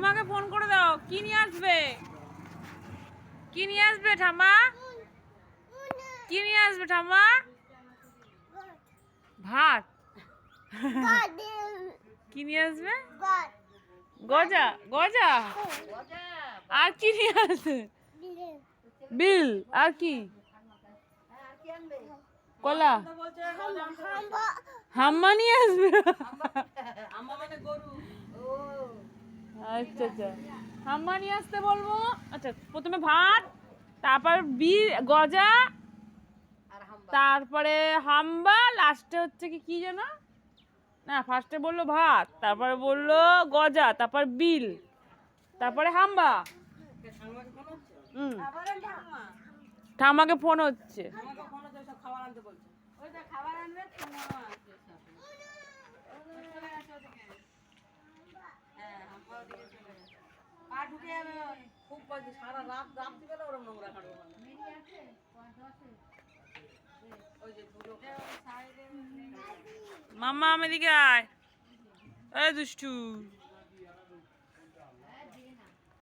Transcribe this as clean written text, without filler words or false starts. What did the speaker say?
ঠাম্মাকে phone করে দাও, কি নিয়ে আসবে? কি নিয়ে আসবে ঠাম্মা? কি নিয়ে আসবে ঠাম্মা? ভাত। কি নিয়ে আসবে? গজা। গজা আর কি নিয়ে আসবে? বিল আর কি? কলা। হাম্মা নিয়ে আসবে। আচ্ছা আচ্ছা, হাম্মা নিয়ে আসতে বলবো। আচ্ছা, প্রথমে ভাত, তারপর গজা, তারপরে হাম্বা, লাস্টে হচ্ছে কি যেন, না ফার্স্টে বললো ভাত, তারপরে বললো গজা, তারপর বিল, তারপরে হাম্বা। ঠাম্মাকে ফোন হচ্ছে। মাম্মা এদিকে আয়, এই দুষ্টু।